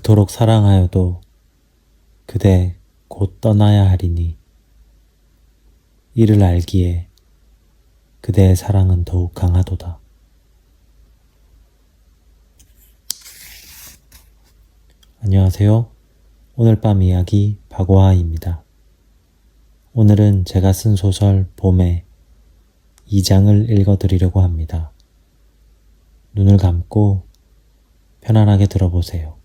그토록 사랑하여도 그대 곧 떠나야 하리니 이를 알기에 그대의 사랑은 더욱 강하도다. 안녕하세요. 오늘 밤 이야기 박오하입니다. 오늘은 제가 쓴 소설 봄의 2장을 읽어드리려고 합니다. 눈을 감고 편안하게 들어보세요.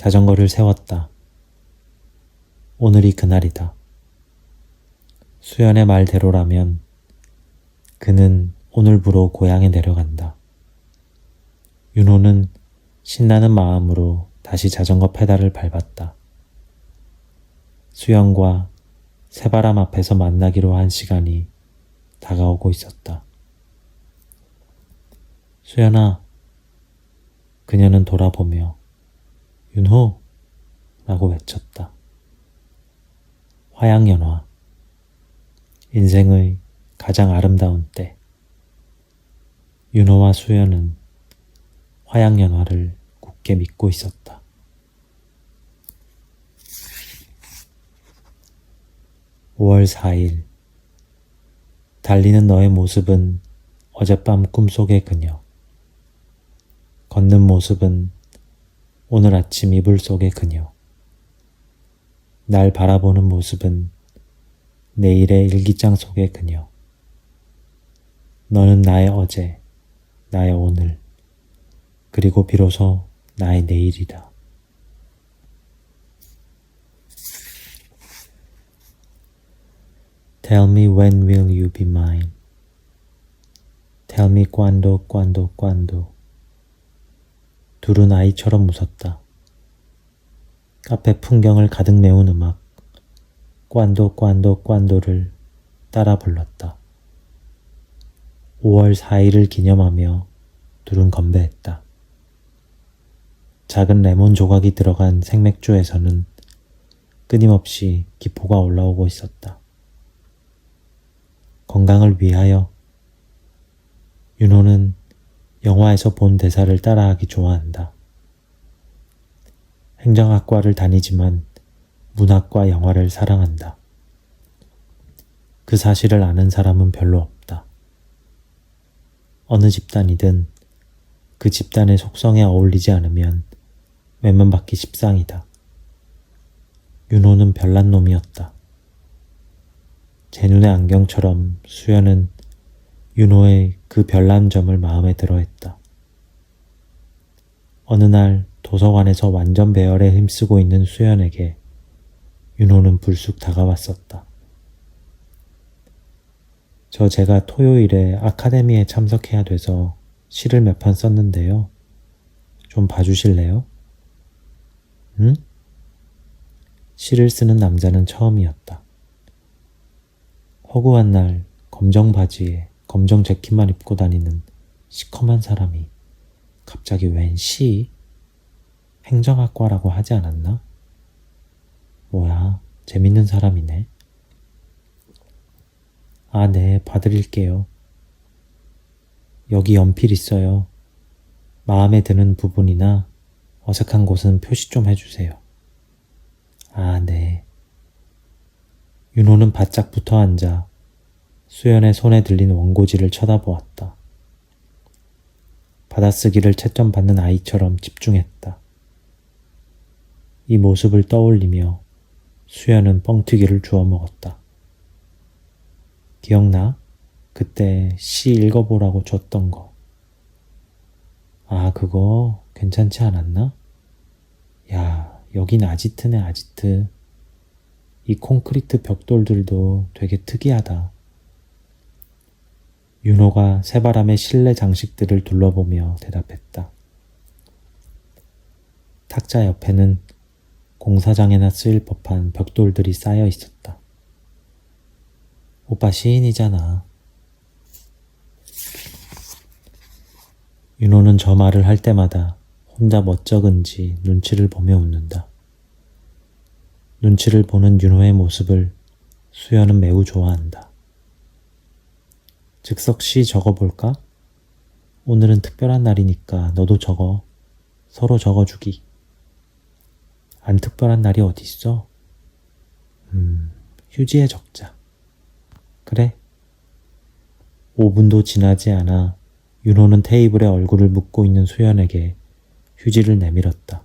자전거를 세웠다. 오늘이 그날이다. 수연의 말대로라면 그는 오늘부로 고향에 내려간다. 윤호는 신나는 마음으로 다시 자전거 페달을 밟았다. 수연과 새바람 앞에서 만나기로 한 시간이 다가오고 있었다. 수연아, 그녀는 돌아보며 윤호! 라고 외쳤다. 화양연화, 인생의 가장 아름다운 때. 윤호와 수연은 화양연화를 굳게 믿고 있었다. (5월 4일) 달리는 너의 모습은 어젯밤 꿈속의 그녀. 걷는 모습은 오늘 아침 이불 속의 그녀. 날 바라보는 모습은 내일의 일기장 속의 그녀. 너는 나의 어제, 나의 오늘, 그리고 비로소 나의 내일이다. Tell me when will you be mine? Tell me cuando, cuando, cuando. 둘은 아이처럼 웃었다. 카페 풍경을 가득 메운 음악, cuando, cuando, cuando를 따라 불렀다. 5월 4일을 기념하며 둘은 건배했다. 작은 레몬 조각이 들어간 생맥주에서는 끊임없이 기포가 올라오고 있었다. 건강을 위하여. 윤호는 영화에서 본 대사를 따라하기 좋아한다. 행정학과를 다니지만 문학과 영화를 사랑한다. 그 사실을 아는 사람은 별로 없다. 어느 집단이든 그 집단의 속성에 어울리지 않으면 외면받기 십상이다. 윤호는 별난 놈이었다. 제 눈의 안경처럼 수연은 윤호의 그 별난 점을 마음에 들어 했다. 어느 날 도서관에서 완전 배열에 힘쓰고 있는 수연에게 윤호는 불쑥 다가왔었다. 제가 토요일에 아카데미에 참석해야 돼서 시를 몇 편 썼는데요. 좀 봐주실래요? 응? 시를 쓰는 남자는 처음이었다. 허구한 날 검정 바지에 검정 재킷만 입고 다니는 시커먼 사람이 갑자기 웬 시? 행정학과라고 하지 않았나? 뭐야, 재밌는 사람이네. 아, 네, 봐드릴게요. 여기 연필 있어요. 마음에 드는 부분이나 어색한 곳은 표시 좀 해주세요. 아, 네. 윤호는 바짝 붙어 앉아 수연의 손에 들린 원고지를 쳐다보았다. 받아쓰기를 채점받는 아이처럼 집중했다. 이 모습을 떠올리며 수연은 뻥튀기를 주워 먹었다. 기억나? 그때 시 읽어보라고 줬던 거. 아, 그거 괜찮지 않았나? 야, 여긴 아지트네, 아지트. 이 콘크리트 벽돌들도 되게 특이하다. 윤호가 새바람의 실내 장식들을 둘러보며 대답했다. 탁자 옆에는 공사장에나 쓰일 법한 벽돌들이 쌓여 있었다. 오빠 시인이잖아. 윤호는 저 말을 할 때마다 혼자 멋쩍은지 눈치를 보며 웃는다. 눈치를 보는 윤호의 모습을 수연은 매우 좋아한다. 즉석 시 적어볼까? 오늘은 특별한 날이니까 너도 적어. 서로 적어주기. 안 특별한 날이 어딨어? 휴지에 적자. 그래. 5분도 지나지 않아 윤호는 테이블에 얼굴을 묻고 있는 수연에게 휴지를 내밀었다.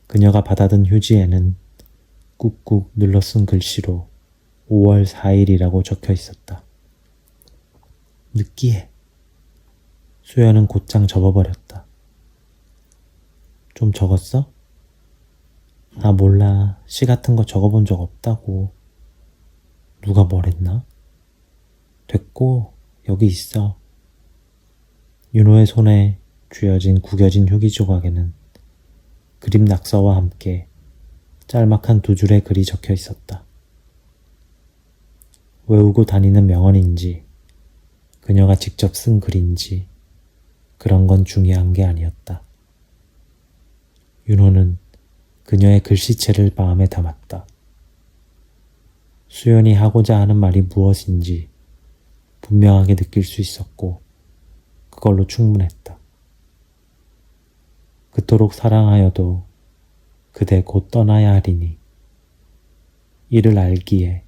그녀가 받아든 휴지에는 꾹꾹 눌러 쓴 글씨로 5월 4일이라고 적혀 있었다. 느끼해. 수연은 곧장 접어버렸다. 좀 적었어? 아, 몰라. 시 같은 거 적어본 적 없다고. 누가 뭐랬나? 됐고, 여기 있어. 윤호의 손에 쥐어진 구겨진 휴지 조각에는 그림 낙서와 함께 짤막한 두 줄의 글이 적혀 있었다. 외우고 다니는 명언인지 그녀가 직접 쓴 글인지 그런 건 중요한 게 아니었다. 윤호는 그녀의 글씨체를 마음에 담았다. 수연이 하고자 하는 말이 무엇인지 분명하게 느낄 수 있었고 그걸로 충분했다. 그토록 사랑하여도 그대 곧 떠나야 하리니 이를 알기에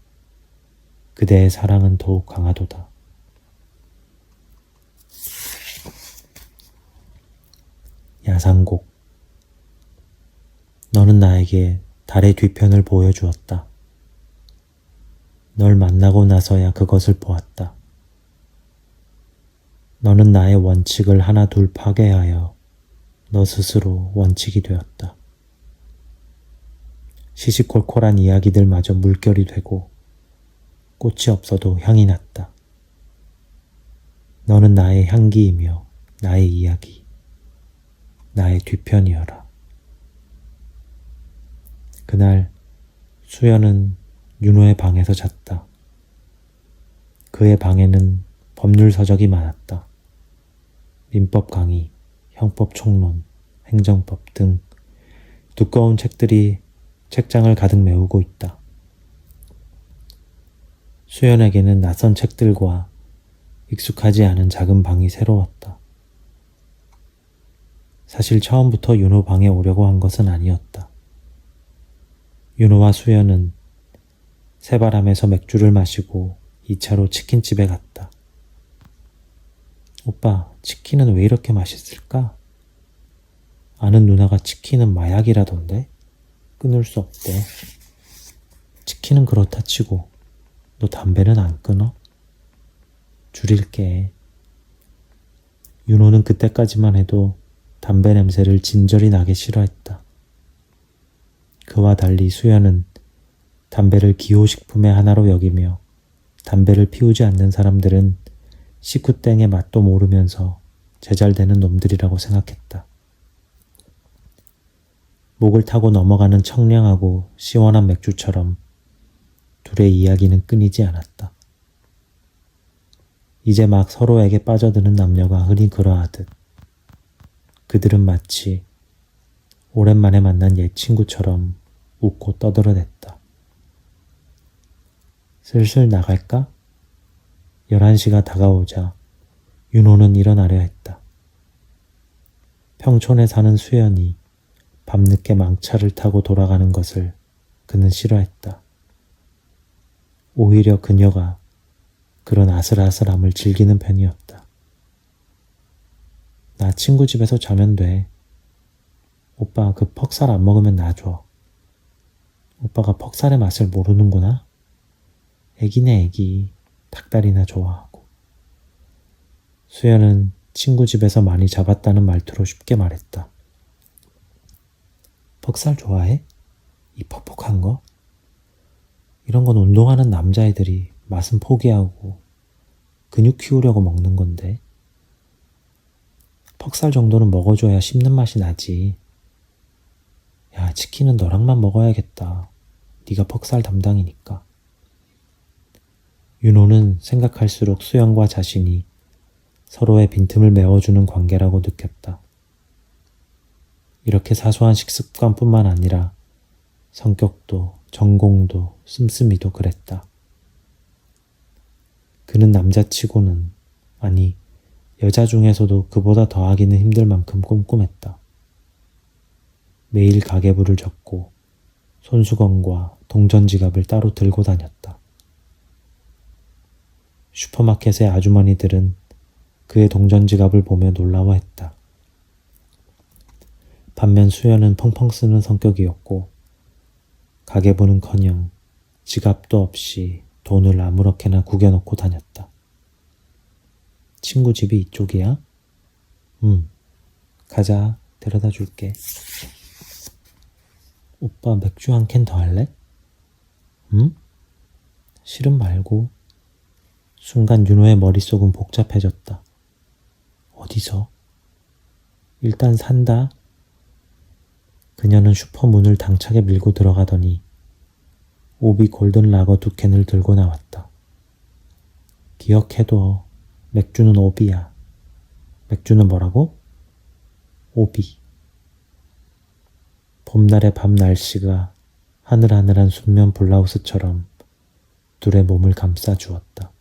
그대의 사랑은 더욱 강하도다. 야상곡. 너는 나에게 달의 뒤편을 보여주었다. 널 만나고 나서야 그것을 보았다. 너는 나의 원칙을 하나 둘 파괴하여 너 스스로 원칙이 되었다. 시시콜콜한 이야기들마저 물결이 되고 꽃이 없어도 향이 났다. 너는 나의 향기이며 나의 이야기, 나의 뒤편이어라. 그날 수연은 윤호의 방에서 잤다. 그의 방에는 법률 서적이 많았다. 민법 강의, 형법 총론, 행정법 등 두꺼운 책들이 책장을 가득 메우고 있다. 수연에게는 낯선 책들과 익숙하지 않은 작은 방이 새로웠다. 사실 처음부터 윤호 방에 오려고 한 것은 아니었다. 윤호와 수연은 새바람에서 맥주를 마시고 2차로 치킨집에 갔다. 오빠, 치킨은 왜 이렇게 맛있을까? 아는 누나가 치킨은 마약이라던데? 끊을 수 없대. 치킨은 그렇다 치고 너 담배는 안 끊어? 줄일게. 윤호는 그때까지만 해도 담배 냄새를 진저리 나게 싫어했다. 그와 달리 수연은 담배를 기호식품의 하나로 여기며 담배를 피우지 않는 사람들은 식후땡의 맛도 모르면서 제잘되는 놈들이라고 생각했다. 목을 타고 넘어가는 청량하고 시원한 맥주처럼 둘의 이야기는 끊이지 않았다. 이제 막 서로에게 빠져드는 남녀가 흔히 그러하듯 그들은 마치 오랜만에 만난 옛 친구처럼 웃고 떠들어댔다. 슬슬 나갈까? 11시가 다가오자 윤호는 일어나려 했다. 평촌에 사는 수연이 밤늦게 망차를 타고 돌아가는 것을 그는 싫어했다. 오히려 그녀가 그런 아슬아슬함을 즐기는 편이었다. 나 친구 집에서 자면 돼. 오빠 그 퍽살 안 먹으면 놔줘. 오빠가 퍽살의 맛을 모르는구나. 애기네 애기. 닭다리나 좋아하고. 수연은 친구 집에서 많이 잡았다는 말투로 쉽게 말했다. 퍽살 좋아해? 이 퍽퍽한 거? 이런 건 운동하는 남자애들이 맛은 포기하고 근육 키우려고 먹는 건데. 퍽살 정도는 먹어줘야 씹는 맛이 나지. 야, 치킨은 너랑만 먹어야겠다. 네가 퍽살 담당이니까. 윤호는 생각할수록 수연과 자신이 서로의 빈틈을 메워주는 관계라고 느꼈다. 이렇게 사소한 식습관뿐만 아니라 성격도 전공도 씀씀이도 그랬다. 그는 남자치고는, 아니 여자 중에서도 그보다 더하기는 힘들 만큼 꼼꼼했다. 매일 가계부를 적고 손수건과 동전 지갑을 따로 들고 다녔다. 슈퍼마켓의 아주머니들은 그의 동전 지갑을 보며 놀라워했다. 반면 수연은 펑펑 쓰는 성격이었고 가계부는커녕 지갑도 없이 돈을 아무렇게나 구겨놓고 다녔다. 친구 집이 이쪽이야? 가자. 데려다 줄게. 오빠 맥주 한 캔 더 할래? 실은 말고. 순간 윤호의 머릿속은 복잡해졌다. 어디서? 일단 산다. 그녀는 슈퍼 문을 당차게 밀고 들어가더니 오비 골든 라거 2캔을 들고 나왔다. 기억해둬. 맥주는 오비야. 맥주는 뭐라고? 오비. 봄날의 밤 날씨가 하늘하늘한 순면 블라우스처럼 둘의 몸을 감싸주었다.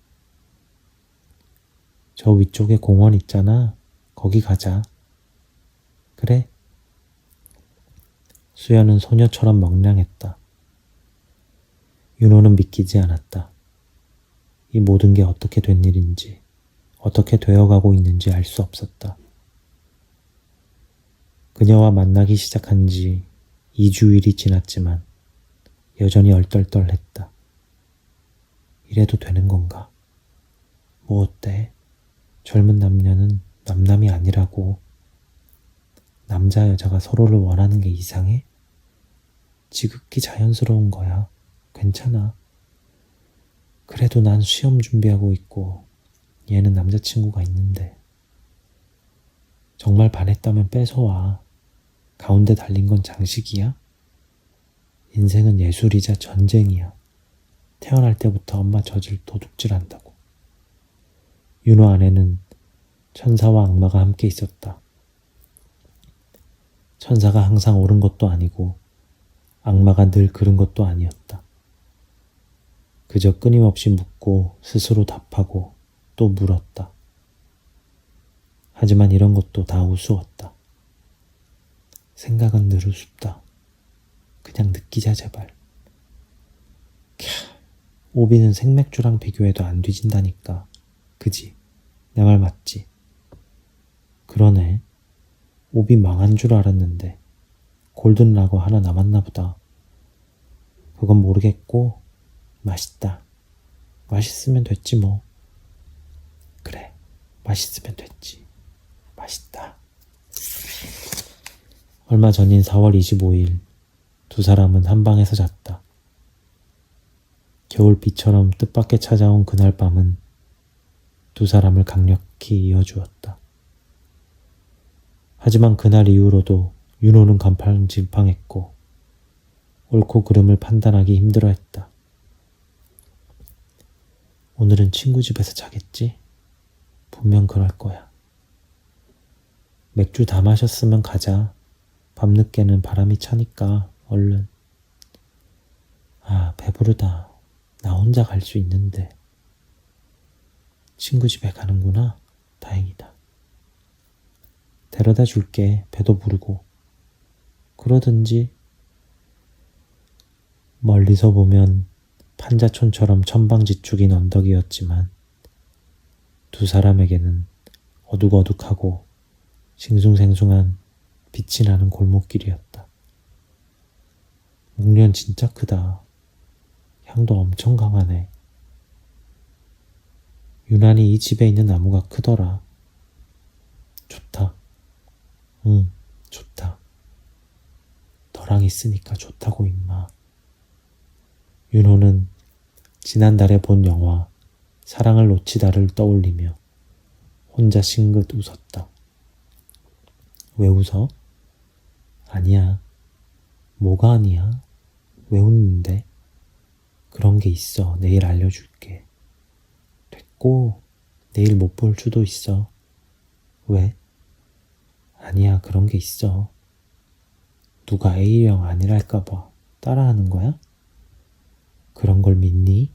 저 위쪽에 공원 있잖아. 거기 가자. 그래. 수연은 소녀처럼 명랑했다. 윤호는 믿기지 않았다. 이 모든 게 어떻게 된 일인지, 어떻게 되어가고 있는지 알 수 없었다. 그녀와 만나기 시작한 지 2주일이 지났지만 여전히 얼떨떨했다. 이래도 되는 건가? 뭐 어때? 젊은 남녀는 남남이 아니라고. 남자 여자가 서로를 원하는 게 이상해? 지극히 자연스러운 거야. 괜찮아. 그래도 난 시험 준비하고 있고 얘는 남자친구가 있는데. 정말 반했다면 뺏어와. 가운데 달린 건 장식이야? 인생은 예술이자 전쟁이야. 태어날 때부터 엄마 젖을 도둑질한다고. 윤호 안에는 천사와 악마가 함께 있었다. 천사가 항상 옳은 것도 아니고 악마가 늘 그른 것도 아니었다. 그저 끊임없이 묻고 스스로 답하고 또 물었다. 하지만 이런 것도 다 우스웠다. 생각은 늘 우습다. 그냥 느끼자 제발. 캬, 오비는 생맥주랑 비교해도 안 뒤진다니까. 그지? 내 말 맞지? 그러네. 오비 망한 줄 알았는데 골든 라거 하나 남았나 보다. 그건 모르겠고 맛있다. 맛있으면 됐지 뭐. 그래, 맛있으면 됐지. 맛있다. 얼마 전인 4월 25일 두 사람은 한 방에서 잤다. 겨울비처럼 뜻밖의 찾아온 그날 밤은 두 사람을 강력히 이어주었다. 하지만 그날 이후로도 윤호는 간팡질팡했고 옳고 그름을 판단하기 힘들어했다. 오늘은 친구 집에서 자겠지? 분명 그럴 거야. 맥주 다 마셨으면 가자. 밤늦게는 바람이 차니까 얼른. 아, 배부르다. 나 혼자 갈 수 있는데. 친구 집에 가는구나. 다행이다. 데려다 줄게. 배도 부르고. 그러든지. 멀리서 보면 판자촌처럼 천방지축인 언덕이었지만 두 사람에게는 어둑어둑하고 싱숭생숭한 빛이 나는 골목길이었다. 목련 진짜 크다. 향도 엄청 강하네. 유난히 이 집에 있는 나무가 크더라. 좋다. 응, 좋다. 너랑 있으니까 좋다고 임마. 윤호는 지난달에 본 영화 사랑을 놓치다를 떠올리며 혼자 싱긋 웃었다. 왜 웃어? 아니야. 뭐가 아니야? 왜 웃는데? 그런 게 있어. 내일 알려줄게. 됐고, 내일 못 볼 수도 있어. 왜? 아니야, 그런 게 있어. 누가 A형 아니랄까봐 따라하는 거야? 그런 걸 믿니?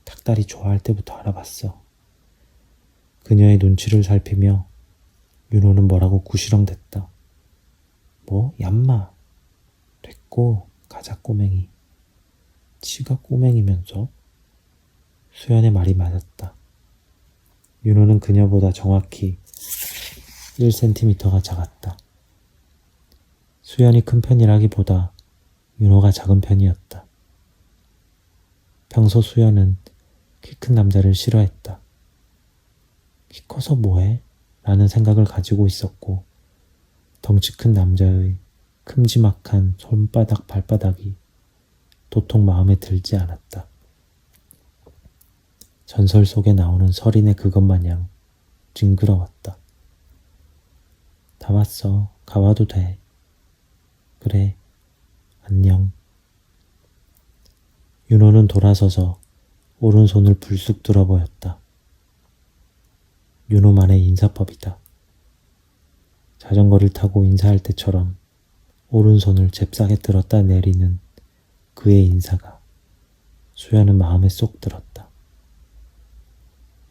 닭다리 좋아할 때부터 알아봤어. 그녀의 눈치를 살피며 윤호는 뭐라고 구시렁댔다. 뭐? 얌마. 됐고 가자 꼬맹이. 지가 꼬맹이면서? 수연의 말이 맞았다. 윤호는 그녀보다 정확히 1cm가 작았다. 수연이 큰 편이라기보다 윤호가 작은 편이었다. 평소 수연은 키 큰 남자를 싫어했다. 키 커서 뭐해? 라는 생각을 가지고 있었고 덩치 큰 남자의 큼지막한 손바닥 발바닥이 도통 마음에 들지 않았다. 전설 속에 나오는 설인의 그것 마냥 징그러웠다. 다 왔어. 가봐도 돼. 그래. 안녕. 윤호는 돌아서서 오른손을 불쑥 들어보였다. 윤호만의 인사법이다. 자전거를 타고 인사할 때처럼 오른손을 잽싸게 들었다 내리는 그의 인사가 수연은 마음에 쏙 들었다.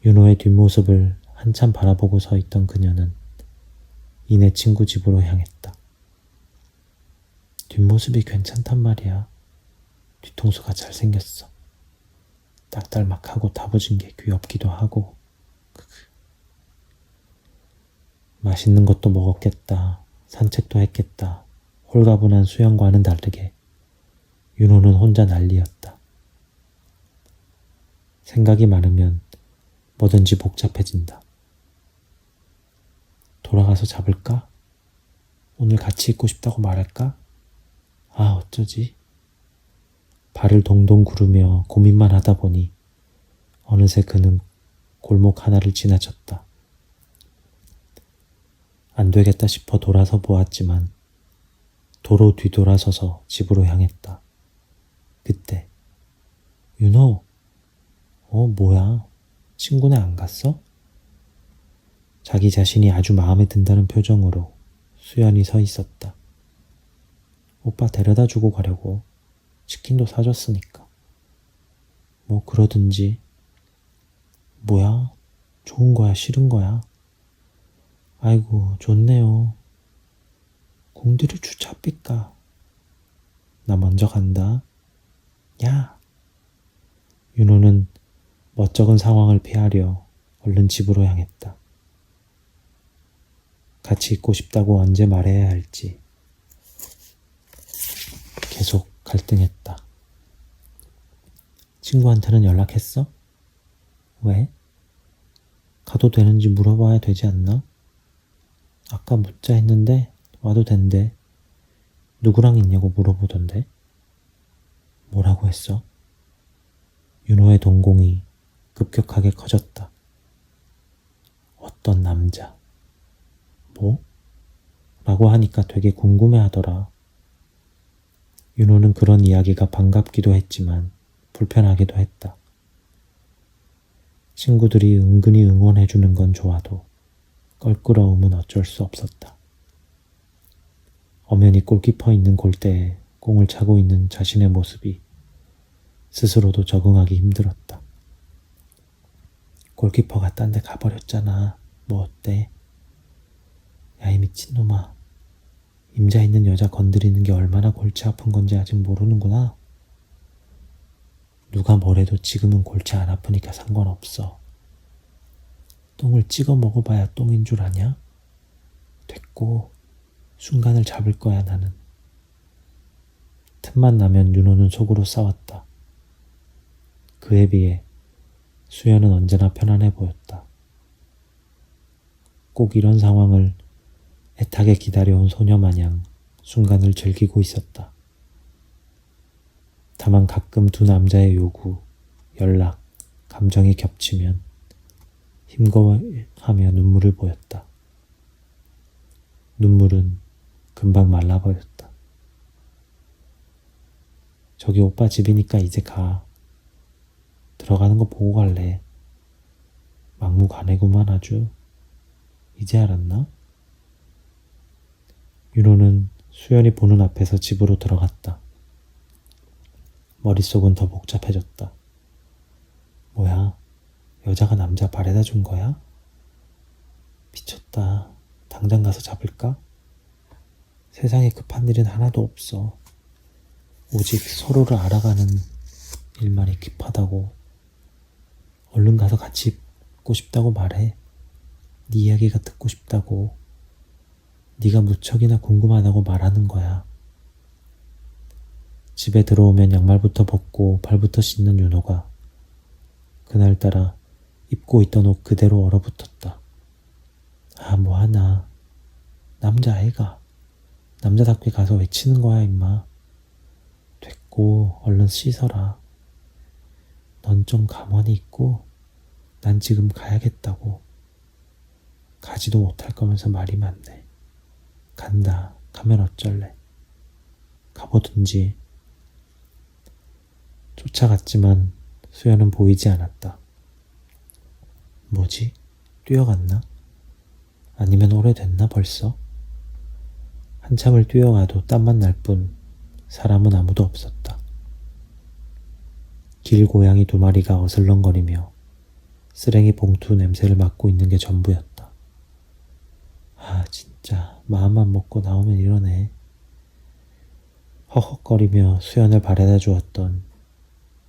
윤호의 뒷모습을 한참 바라보고 서 있던 그녀는 이내 친구 집으로 향했다. 뒷모습이 괜찮단 말이야. 뒤통수가 잘생겼어. 딱달막하고 다부진 게 귀엽기도 하고. 맛있는 것도 먹었겠다. 산책도 했겠다. 홀가분한 수연과는 다르게 윤호는 혼자 난리였다. 생각이 많으면 뭐든지 복잡해진다. 돌아가서 잡을까? 오늘 같이 있고 싶다고 말할까? 아, 어쩌지? 발을 동동 구르며 고민만 하다 보니 어느새 그는 골목 하나를 지나쳤다. 안 되겠다 싶어 돌아서 보았지만 도로 뒤돌아서서 집으로 향했다. 그때 윤호, 뭐야? 친구네 안 갔어? 자기 자신이 아주 마음에 든다는 표정으로 수연이 서 있었다. 오빠 데려다 주고 가려고. 치킨도 사줬으니까. 뭐 그러든지. 뭐야? 좋은 거야, 싫은 거야? 아이고, 좋네요. 공들여 주차 삐까. 나 먼저 간다. 야! 윤호는 멋쩍은 상황을 피하려 얼른 집으로 향했다. 같이 있고 싶다고 언제 말해야 할지 계속 갈등했다. 친구한테는 연락했어? 왜? 가도 되는지 물어봐야 되지 않나? 아까 묻자 했는데 와도 된대. 누구랑 있냐고 물어보던데. 뭐라고 했어? 윤호의 동공이 급격하게 커졌다. 어떤 남자. 뭐? 라고 하니까 되게 궁금해하더라. 윤호는 그런 이야기가 반갑기도 했지만 불편하기도 했다. 친구들이 은근히 응원해주는 건 좋아도 껄끄러움은 어쩔 수 없었다. 엄연히 골키퍼 있는 골대에 공을 차고 있는 자신의 모습이 스스로도 적응하기 힘들었다. 골키퍼가 딴 데 가버렸잖아. 뭐 어때? 야, 이 미친놈아. 임자 있는 여자 건드리는 게 얼마나 골치 아픈 건지 아직 모르는구나. 누가 뭐래도 지금은 골치 안 아프니까 상관없어. 똥을 찍어 먹어봐야 똥인 줄 아냐? 됐고 순간을 잡을 거야 나는. 틈만 나면 윤호는 속으로 싸웠다. 그에 비해 수연은 언제나 편안해 보였다. 꼭 이런 상황을 애타게 기다려온 소녀 마냥 순간을 즐기고 있었다. 다만 가끔 두 남자의 요구, 연락, 감정이 겹치면 힘겨워하며 눈물을 보였다. 눈물은 금방 말라버렸다. 저기 오빠 집이니까 이제 가. 들어가는 거 보고 갈래. 막무가내구만 아주. 이제 알았나? 윤호는 수연이 보는 앞에서 집으로 들어갔다. 머릿속은 더 복잡해졌다. 뭐야? 여자가 남자 바래다 준 거야? 지쳤다. 당장 가서 잡을까? 세상에 급한 일은 하나도 없어. 오직 서로를 알아가는 일만이 급하다고. 얼른 가서 같이 있고 싶다고 말해. 네 이야기가 듣고 싶다고. 네가 무척이나 궁금하다고 말하는 거야. 집에 들어오면 양말부터 벗고 발부터 씻는 윤호가 그날따라 입고 있던 옷 그대로 얼어붙었다. 아, 뭐하나. 남자아이가. 남자답게 가서 외치는 거야, 임마. 됐고, 얼른 씻어라. 넌 좀 가만히 있고, 난 지금 가야겠다고. 가지도 못할 거면서 말이 많네. 간다. 가면 어쩔래. 가보든지. 쫓아갔지만 수연은 보이지 않았다. 뭐지? 뛰어갔나? 아니면 오래됐나 벌써? 한참을 뛰어가도 땀만 날 뿐 사람은 아무도 없었다. 길 고양이 2마리가 어슬렁거리며 쓰레기 봉투 냄새를 맡고 있는 게 전부였다. 아, 진짜 마음만 먹고 나오면 이러네. 헉헉거리며 수연을 바래다 주었던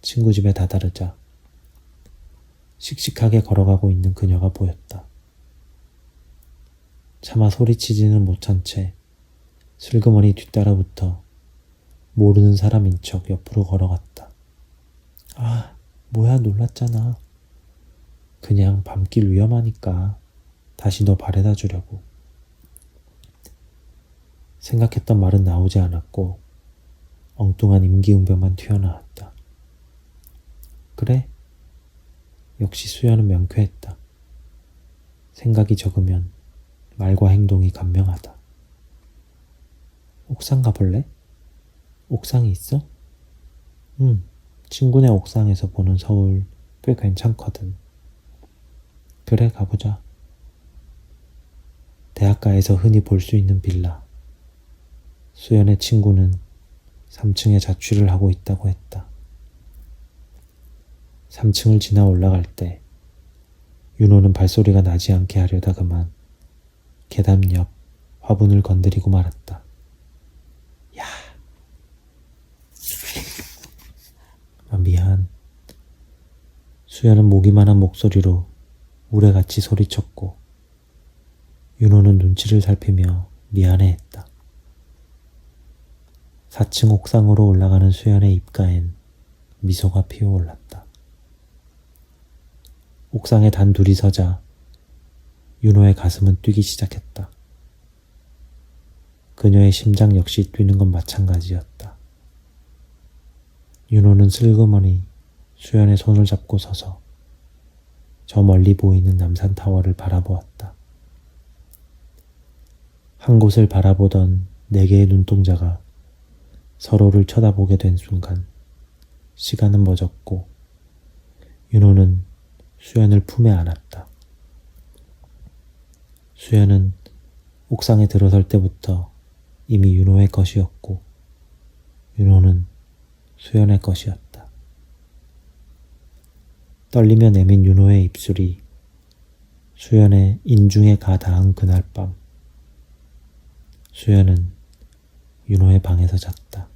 친구 집에 다다르자 씩씩하게 걸어가고 있는 그녀가 보였다. 차마 소리치지는 못한 채 슬그머니 뒤따라붙어 모르는 사람인 척 옆으로 걸어갔다. 아, 뭐야, 놀랐잖아. 그냥 밤길 위험하니까 다시 너 바래다 주려고. 생각했던 말은 나오지 않았고 엉뚱한 임기응변만 튀어나왔다. 그래? 역시 수연은 명쾌했다. 생각이 적으면 말과 행동이 간명하다. 옥상 가볼래? 옥상이 있어? 응, 친구네 옥상에서 보는 서울 꽤 괜찮거든. 그래, 가보자. 대학가에서 흔히 볼 수 있는 빌라. 수연의 친구는 3층에 자취를 하고 있다고 했다. 3층을 지나 올라갈 때 윤호는 발소리가 나지 않게 하려다 그만 계단 옆 화분을 건드리고 말았다. 야! 아, 미안. 수연은 모기만한 목소리로 우레같이 소리쳤고 윤호는 눈치를 살피며 미안해했다. 4층 옥상으로 올라가는 수연의 입가엔 미소가 피어올랐다. 옥상에 단 둘이 서자 윤호의 가슴은 뛰기 시작했다. 그녀의 심장 역시 뛰는 건 마찬가지였다. 윤호는 슬그머니 수연의 손을 잡고 서서 저 멀리 보이는 남산타워를 바라보았다. 한 곳을 바라보던 4개의 눈동자가 서로를 쳐다보게 된 순간 시간은 멎었고 윤호는 수연을 품에 안았다. 수연은 옥상에 들어설 때부터 이미 윤호의 것이었고 윤호는 수연의 것이었다. 떨리며 내민 윤호의 입술이 수연의 인중에 가 닿은 그날 밤 수연은 윤호의 방에서 잤다.